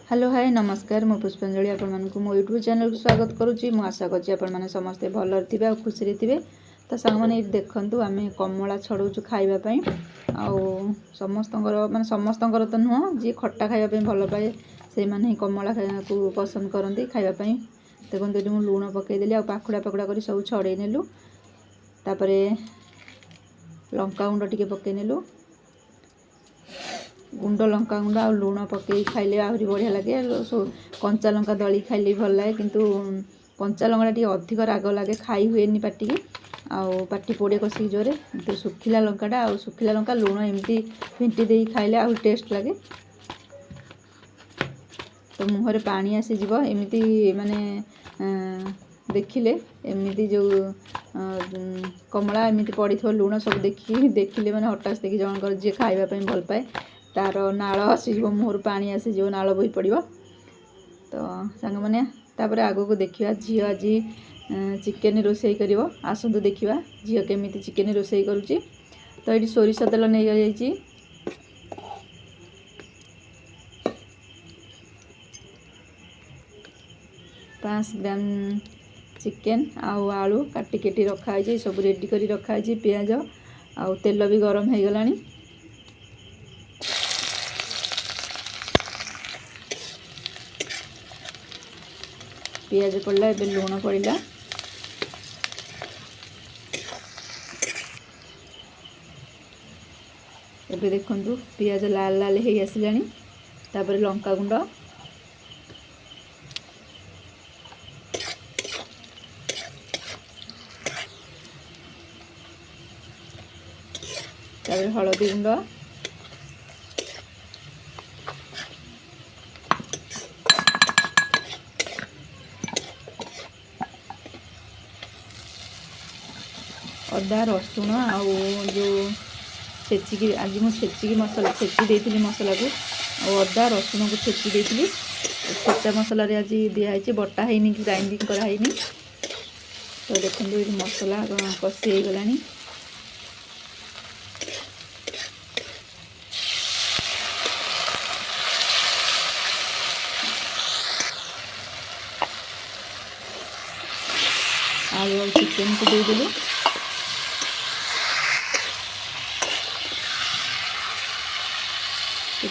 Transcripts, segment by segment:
Hello hi नमस्कार मु पुष्पांजलि आपण मानकु मो यूट्यूब चैनल को स्वागत करुच्ची। मु आशा करछि आपण माने समस्ते भल थिबे आ खुशी रे थिबे। तो संग माने देखंतु आमे कमला छडौचु खाइबा पई आ समस्तंगर माने समस्तंगर तो नुह जे खट्टा खाइबा पई भल पाए से माने कमला खाइबा को पसंद करंती खाइबा पई। देखंतु जे मु लूण पकई देली आ पाखुडा पाखुडा करी सब छडै नेलु। तापरे लंका गुंड टिके पकई नेलु। गुंड लंका गुंड आ लूण पकई खाइले आहरी बढ़िया लगे। कंचा लंका दली खाइले भल लगे किंतु कंचा लंका टी अधिक राग लगे खाई हुएनी पाटी की पाटी पोड़े कषिक जोरे। तो सुखिला लंकाटा आ सुखिला लंका लूण एमती फेंटी दे खाइले आहरी टेस्ट लगे। तो मुहरे पानी आसीज एमती माने देखिले एमती जो कमला एमती पड़ी थो लूण सब देखिले माने हटास देखी जनकर जी खाइबा पई भल पाए तार नाल आसीज मुहर पानी आसीज नाल बोई पड़ो। तो सांग मैंने तापर आग को देखा झी आज चिकेन रोसई कर आसतु देखा झी केमी चिकेन रोसई करुच्ची। तो ये सोरिष तेल नहीं जाइए 5 ग्राम चिकेन आलू काटी केटी रखाई सब रेडी कर रखाई पियाज आ तेल भी गरम हो गलानी। पियाज पड़ला एबे लूण पड़ला एबे देखंतु पियाज लाल लाल हे आसिलानी। तापर लंका गुंड तापर हलदी गुंड अदा रसुण आ जो छेचिकी आज मुझे छेचिकी मसला छेची देती मसला को अदा रसुण को छेची देती छेचा मसला आज दिखाई बटा है ग्राइंडिंग कराई। तो देखो ये मसला कषी हो गलानी। आलू और चिकेन को देदेलु।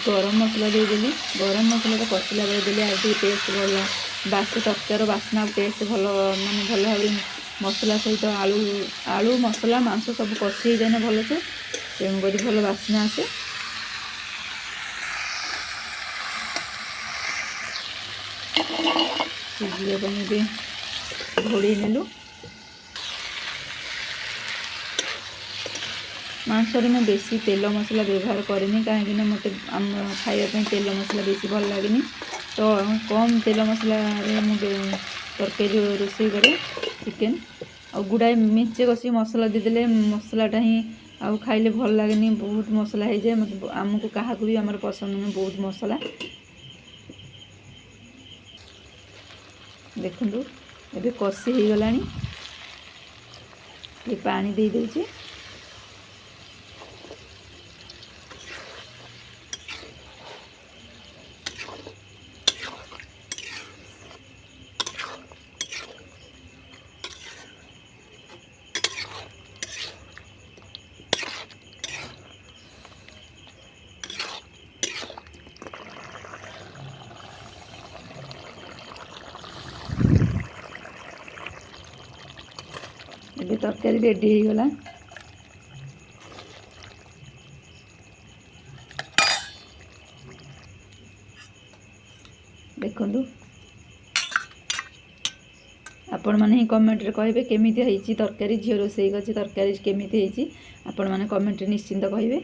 गरम मसला देदेली गरम मसला तो कषिला बेले देली आज टेस्ट भल बासी तरकार बास्ना टेस्ट भल माने भल भाव मसला सहित आलू आलू मसला मांस सब कषि जाए भल से तेणुक भल बास्ना आसे। सिझे घोड़े नेलु। मांसरे मैं बेसी तेल मसला व्यवहार करेनी कहीं मत खाइबा तेल मसला बेसी भल लगे। तो कम तेल मसला तरकारी रोषे करे चिकेन आ गुड़ाए मेचे कषि मसला देदेले मसलाटा ही आउ खाइले भल लगे। बहुत मसला हो जाए मतलब आमको क्या भी आम पसंद नहीं बहुत मसला। देखु ये कषि हो गला पानी दे दूची। ये तरकारी रेडी हो गला। देखंतु आपण माने ही कमेंट रे कहिबे केमिति हेची तरकारी झियो रोसई गछि तरकारी केमिति हेची आपण माने कमेंट रे निश्चिंत कहिबे।